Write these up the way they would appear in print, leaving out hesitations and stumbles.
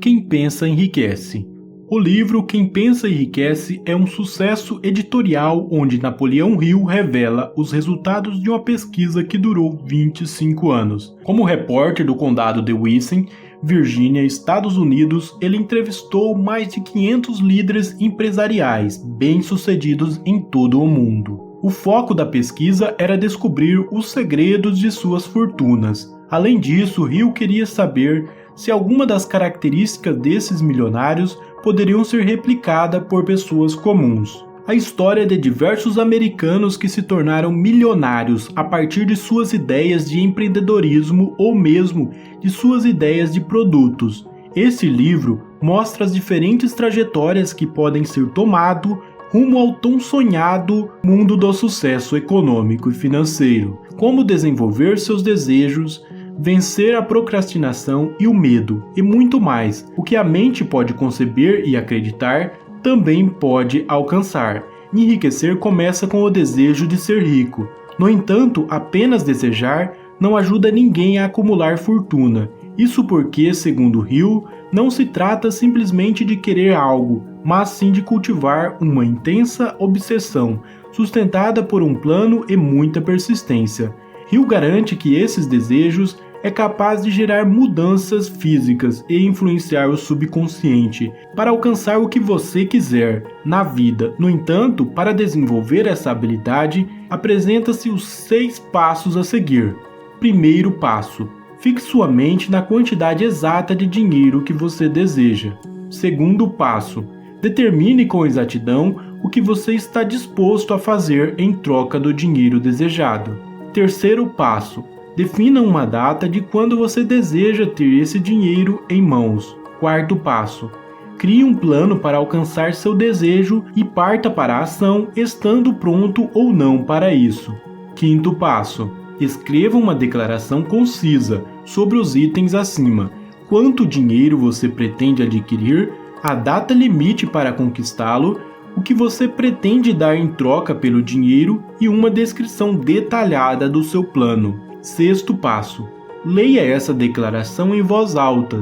Quem pensa enriquece. O livro Quem Pensa Enriquece é um sucesso editorial onde Napoleão Hill revela os resultados de uma pesquisa que durou 25 anos. Como repórter do condado de Wilson, Virgínia, Estados Unidos, ele entrevistou mais de 500 líderes empresariais bem-sucedidos em todo o mundo. O foco da pesquisa era descobrir os segredos de suas fortunas. Além disso, Hill queria saber se alguma das características desses milionários poderiam ser replicada por pessoas comuns. A história de diversos americanos que se tornaram milionários a partir de suas ideias de empreendedorismo ou mesmo de suas ideias de produtos. Esse livro mostra as diferentes trajetórias que podem ser tomadas rumo ao tão sonhado mundo do sucesso econômico e financeiro. Como desenvolver seus desejos, vencer a procrastinação e o medo, e muito mais. O que a mente pode conceber e acreditar, também pode alcançar. Enriquecer começa com o desejo de ser rico. No entanto, apenas desejar não ajuda ninguém a acumular fortuna. Isso porque, segundo Hill, não se trata simplesmente de querer algo, mas sim de cultivar uma intensa obsessão, sustentada por um plano e muita persistência. Hill garante que esses desejos é capaz de gerar mudanças físicas e influenciar o subconsciente para alcançar o que você quiser na vida. No entanto, para desenvolver essa habilidade, apresenta-se os 6 passos a seguir. Primeiro passo: fixe sua mente na quantidade exata de dinheiro que você deseja. Segundo passo: determine com exatidão o que você está disposto a fazer em troca do dinheiro desejado. Terceiro passo: defina uma data de quando você deseja ter esse dinheiro em mãos. Quarto passo: crie um plano para alcançar seu desejo e parta para a ação estando pronto ou não para isso. Quinto passo: escreva uma declaração concisa sobre os itens acima. Quanto dinheiro você pretende adquirir, a data limite para conquistá-lo, o que você pretende dar em troca pelo dinheiro e uma descrição detalhada do seu plano. Sexto passo: leia essa declaração em voz alta,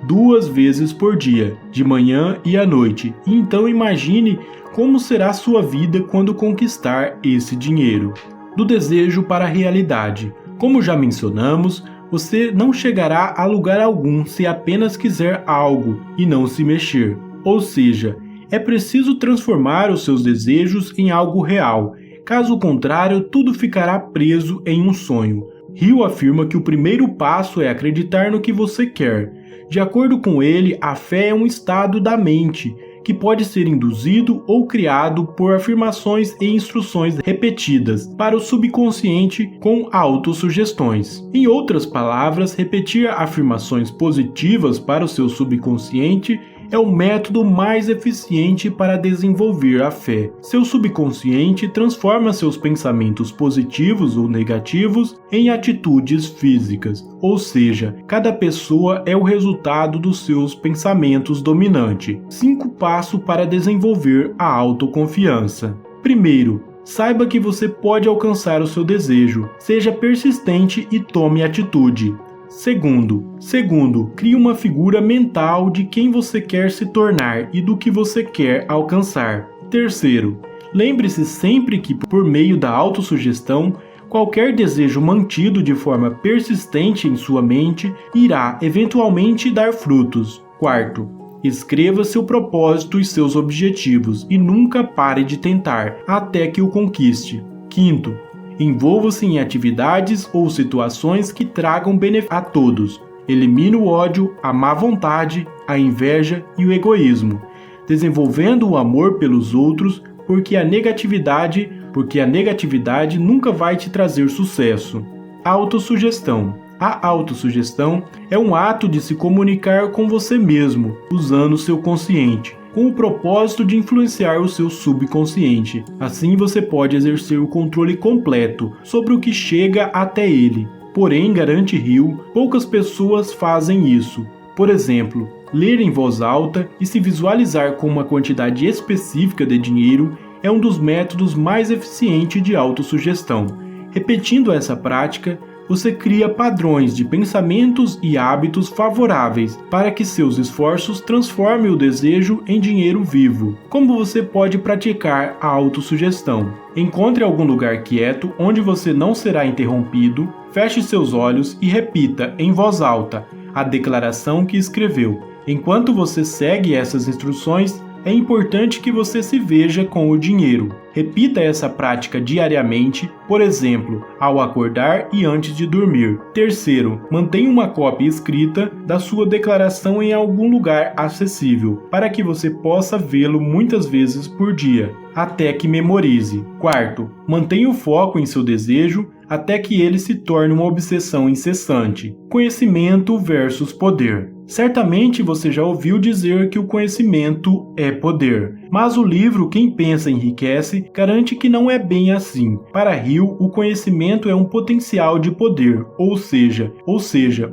2 vezes por dia, de manhã e à noite, e então imagine como será sua vida quando conquistar esse dinheiro. Do desejo para a realidade. Como já mencionamos, você não chegará a lugar algum se apenas quiser algo e não se mexer. Ou seja, é preciso transformar os seus desejos em algo real. Caso contrário, tudo ficará preso em um sonho. Hill afirma que o primeiro passo é acreditar no que você quer. De acordo com ele, a fé é um estado da mente que pode ser induzido ou criado por afirmações e instruções repetidas para o subconsciente com autossugestões. Em outras palavras, repetir afirmações positivas para o seu subconsciente é o método mais eficiente para desenvolver a fé. Seu subconsciente transforma seus pensamentos positivos ou negativos em atitudes físicas, ou seja, cada pessoa é o resultado dos seus pensamentos dominantes. 5 passos para desenvolver a autoconfiança. Primeiro, saiba que você pode alcançar o seu desejo. Seja persistente e tome atitude. Segundo, crie uma figura mental de quem você quer se tornar e do que você quer alcançar. Terceiro, lembre-se sempre que, por meio da autossugestão, qualquer desejo mantido de forma persistente em sua mente irá eventualmente dar frutos. Quarto, escreva seu propósito e seus objetivos e nunca pare de tentar até que o conquiste. Quinto, envolva-se em atividades ou situações que tragam benefício a todos. Elimine o ódio, a má vontade, a inveja e o egoísmo, desenvolvendo o amor pelos outros, porque a negatividade nunca vai te trazer sucesso. Autossugestão. A autossugestão é um ato de se comunicar com você mesmo, usando seu consciente, com o propósito de influenciar o seu subconsciente. Assim você pode exercer o controle completo sobre o que chega até ele. Porém, garante Hill, poucas pessoas fazem isso. Por exemplo, ler em voz alta e se visualizar com uma quantidade específica de dinheiro é um dos métodos mais eficientes de autossugestão. Repetindo essa prática, você cria padrões de pensamentos e hábitos favoráveis para que seus esforços transformem o desejo em dinheiro vivo. Como você pode praticar a autossugestão? Encontre algum lugar quieto onde você não será interrompido, feche seus olhos e repita em voz alta a declaração que escreveu. Enquanto você segue essas instruções, é importante que você se veja com o dinheiro. Repita essa prática diariamente, por exemplo, ao acordar e antes de dormir. Terceiro, mantenha uma cópia escrita da sua declaração em algum lugar acessível, para que você possa vê-lo muitas vezes por dia, até que memorize. Quarto, mantenha o foco em seu desejo até que ele se torne uma obsessão incessante. Conhecimento versus poder. Certamente você já ouviu dizer que o conhecimento é poder, mas o livro Quem Pensa Enriquece garante que não é bem assim. Para Hill, o conhecimento é um potencial de poder, ou seja,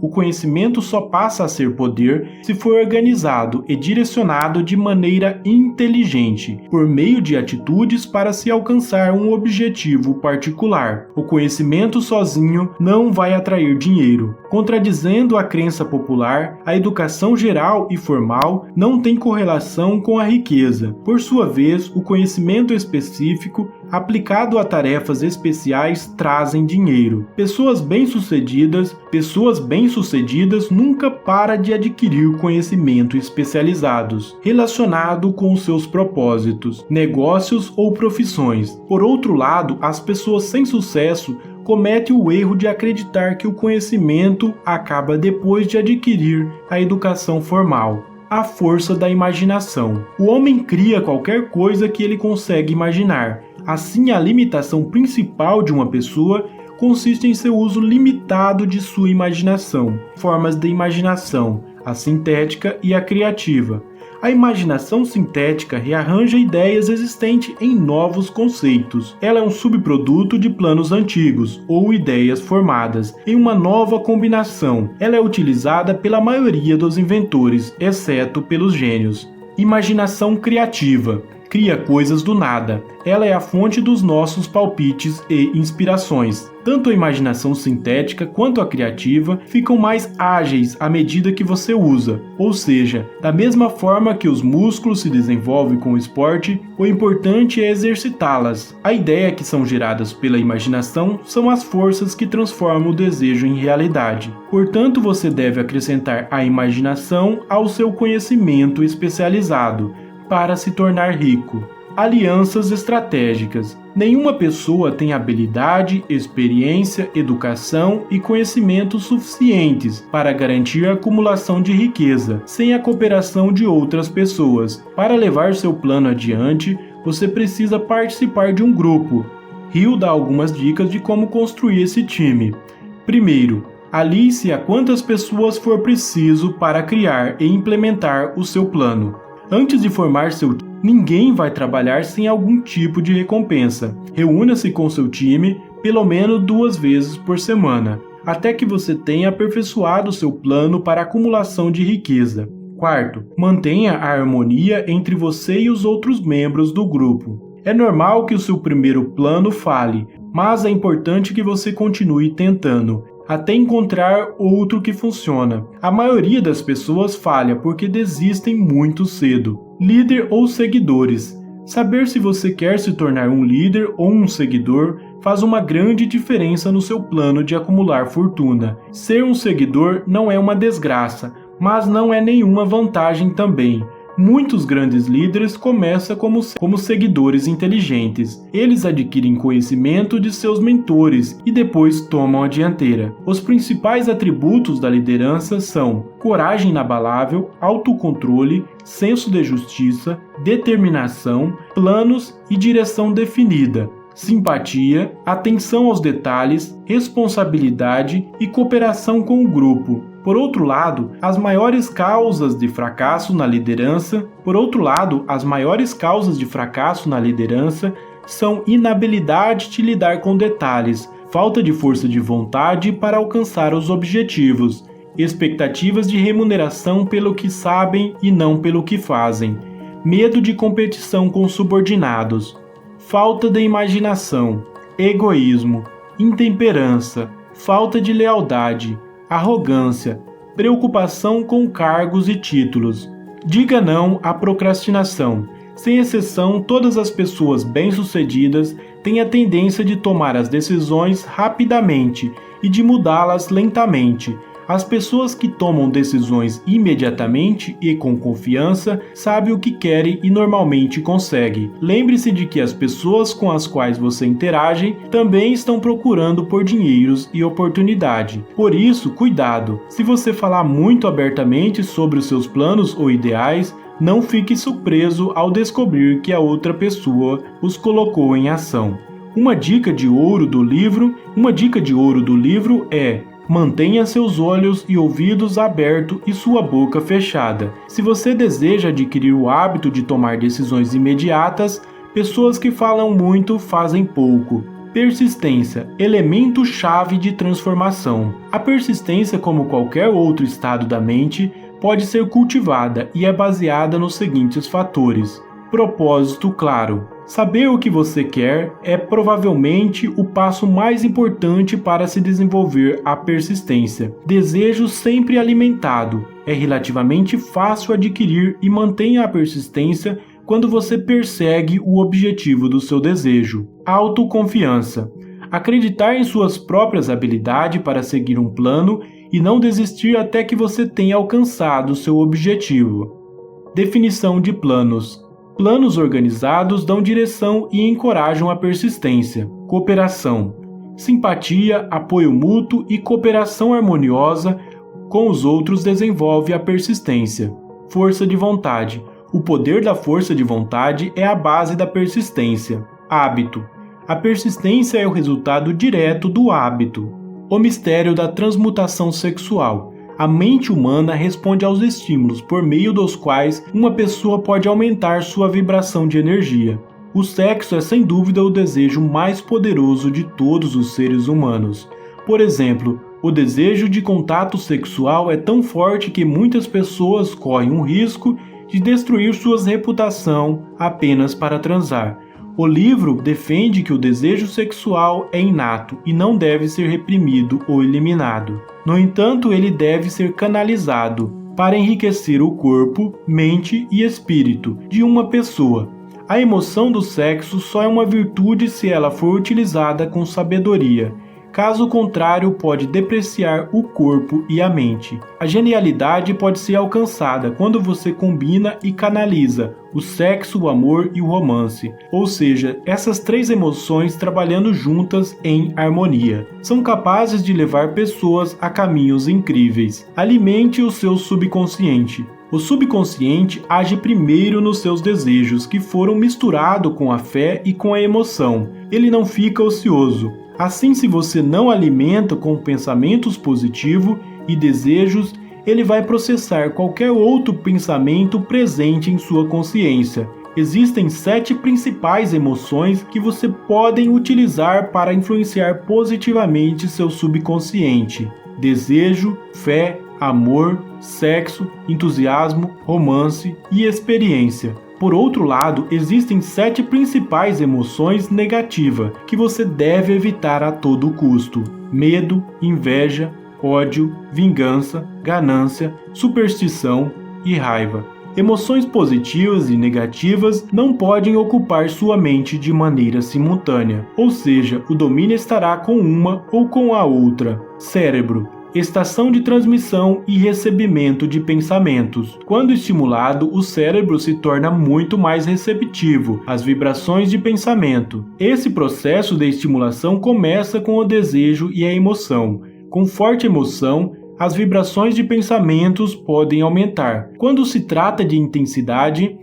o conhecimento só passa a ser poder se for organizado e direcionado de maneira inteligente, por meio de atitudes para se alcançar um objetivo particular. O conhecimento sozinho não vai atrair dinheiro. Contradizendo a crença popular, a educação geral e formal não tem correlação com a riqueza. Por sua vez, o conhecimento específico aplicado a tarefas especiais trazem dinheiro. Pessoas bem-sucedidas nunca param de adquirir conhecimento especializados relacionado com seus propósitos, negócios ou profissões. Por outro lado, as pessoas sem sucesso comete o erro de acreditar que o conhecimento acaba depois de adquirir a educação formal. A força da imaginação. O homem cria qualquer coisa que ele consegue imaginar. Assim, a limitação principal de uma pessoa consiste em seu uso limitado de sua imaginação. Formas de imaginação: a sintética e a criativa. A imaginação sintética rearranja ideias existentes em novos conceitos. Ela é um subproduto de planos antigos ou ideias formadas em uma nova combinação. Ela é utilizada pela maioria dos inventores, exceto pelos gênios. Imaginação criativa. Cria coisas do nada. Ela é a fonte dos nossos palpites e inspirações. Tanto a imaginação sintética quanto a criativa ficam mais ágeis à medida que você usa, ou seja, da mesma forma que os músculos se desenvolvem com o esporte, o importante é exercitá-las. A ideia que são geradas pela imaginação são as forças que transformam o desejo em realidade. Portanto, você deve acrescentar a imaginação ao seu conhecimento especializado para se tornar rico. Alianças estratégicas. Nenhuma pessoa tem habilidade, experiência, educação e conhecimento suficientes para garantir a acumulação de riqueza sem a cooperação de outras pessoas. Para levar seu plano adiante, você precisa participar de um grupo. Hill dá algumas dicas de como construir esse time. Primeiro, alie-se a quantas pessoas for preciso para criar e implementar o seu plano. Antes de formar seu time, ninguém vai trabalhar sem algum tipo de recompensa. Reúna-se com seu time pelo menos 2 vezes por semana, até que você tenha aperfeiçoado seu plano para acumulação de riqueza. Quarto, mantenha a harmonia entre você e os outros membros do grupo. É normal que o seu primeiro plano falhe, mas é importante que você continue tentando, até encontrar outro que funciona. A maioria das pessoas falha porque desistem muito cedo. Líder ou seguidores. Saber se você quer se tornar um líder ou um seguidor faz uma grande diferença no seu plano de acumular fortuna. Ser um seguidor não é uma desgraça, mas não é nenhuma vantagem também. Muitos grandes líderes começam como seguidores inteligentes. Eles adquirem conhecimento de seus mentores e depois tomam a dianteira. Os principais atributos da liderança são coragem inabalável, autocontrole, senso de justiça, determinação, planos e direção definida, simpatia, atenção aos detalhes, responsabilidade e cooperação com o grupo. Por outro lado, as maiores causas de fracasso na liderança são inabilidade de lidar com detalhes, falta de força de vontade para alcançar os objetivos, expectativas de remuneração pelo que sabem e não pelo que fazem, medo de competição com subordinados, falta de imaginação, egoísmo, intemperança, falta de lealdade, arrogância, preocupação com cargos e títulos. Diga não à procrastinação. Sem exceção, todas as pessoas bem-sucedidas têm a tendência de tomar as decisões rapidamente e de mudá-las lentamente. As pessoas que tomam decisões imediatamente e com confiança sabem o que querem e normalmente conseguem. Lembre-se de que as pessoas com as quais você interage também estão procurando por dinheiros e oportunidade. Por isso, cuidado! Se você falar muito abertamente sobre os seus planos ou ideais, não fique surpreso ao descobrir que a outra pessoa os colocou em ação. Uma dica de ouro do livro é: mantenha seus olhos e ouvidos abertos e sua boca fechada. Se você deseja adquirir o hábito de tomar decisões imediatas, pessoas que falam muito fazem pouco. Persistência, elemento-chave de transformação. A persistência, como qualquer outro estado da mente, pode ser cultivada e é baseada nos seguintes fatores: propósito claro. Saber o que você quer é provavelmente o passo mais importante para se desenvolver a persistência. Desejo sempre alimentado. É relativamente fácil adquirir e mantenha a persistência quando você persegue o objetivo do seu desejo. Autoconfiança. Acreditar em suas próprias habilidades para seguir um plano e não desistir até que você tenha alcançado seu objetivo. Definição de planos. Planos organizados dão direção e encorajam a persistência. Cooperação. Simpatia, apoio mútuo e cooperação harmoniosa com os outros desenvolve a persistência. Força de vontade. O poder da força de vontade é a base da persistência. Hábito. A persistência é o resultado direto do hábito. O mistério da transmutação sexual. A mente humana responde aos estímulos por meio dos quais uma pessoa pode aumentar sua vibração de energia. O sexo é sem dúvida o desejo mais poderoso de todos os seres humanos. Por exemplo, o desejo de contato sexual é tão forte que muitas pessoas correm o risco de destruir sua reputação apenas para transar. O livro defende que o desejo sexual é inato e não deve ser reprimido ou eliminado. No entanto, ele deve ser canalizado para enriquecer o corpo, mente e espírito de uma pessoa. A emoção do sexo só é uma virtude se ela for utilizada com sabedoria. Caso contrário, pode depreciar o corpo e a mente. A genialidade pode ser alcançada quando você combina e canaliza o sexo, o amor e o romance, ou seja, essas três emoções trabalhando juntas em harmonia. São capazes de levar pessoas a caminhos incríveis. Alimente o seu subconsciente. O subconsciente age primeiro nos seus desejos, que foram misturados com a fé e com a emoção. Ele não fica ocioso. Assim, se você não alimenta com pensamentos positivos e desejos, ele vai processar qualquer outro pensamento presente em sua consciência. Existem 7 principais emoções que você pode utilizar para influenciar positivamente seu subconsciente: desejo, fé, amor, sexo, entusiasmo, romance e experiência. Por outro lado, existem 7 principais emoções negativas que você deve evitar a todo custo: medo, inveja, ódio, vingança, ganância, superstição e raiva. Emoções positivas e negativas não podem ocupar sua mente de maneira simultânea, ou seja, o domínio estará com uma ou com a outra. Cérebro. Estação de transmissão e recebimento de pensamentos. Quando estimulado, o cérebro se torna muito mais receptivo às vibrações de pensamento. Esse processo de estimulação começa com o desejo e a emoção. Com forte emoção, as vibrações de pensamentos podem aumentar. Quando se trata de intensidade,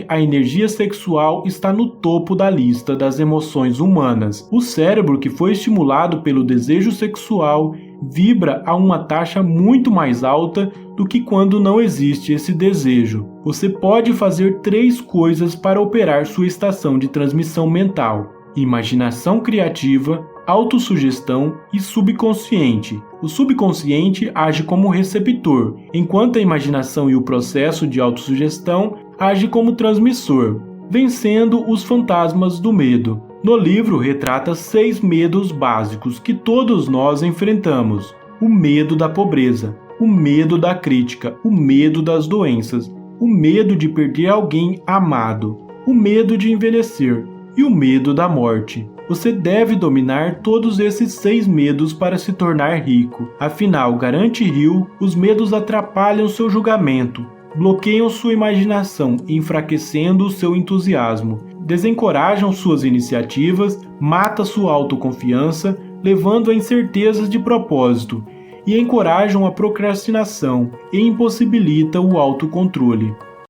a energia sexual está no topo da lista das emoções humanas. O cérebro que foi estimulado pelo desejo sexual vibra a uma taxa muito mais alta do que quando não existe esse desejo. Você pode fazer 3 coisas para operar sua estação de transmissão mental: imaginação criativa, autossugestão e subconsciente. O subconsciente age como receptor, enquanto a imaginação e o processo de autossugestão age como transmissor, vencendo os fantasmas do medo. No livro retrata 6 medos básicos que todos nós enfrentamos: o medo da pobreza, o medo da crítica, o medo das doenças, o medo de perder alguém amado, o medo de envelhecer e o medo da morte. Você deve dominar todos esses 6 medos para se tornar rico. Afinal, garante Hill, os medos atrapalham seu julgamento, bloqueiam sua imaginação, enfraquecendo o seu entusiasmo, desencorajam suas iniciativas, mata sua autoconfiança, levando a incertezas de propósito, e encorajam a procrastinação e impossibilita o autocontrole.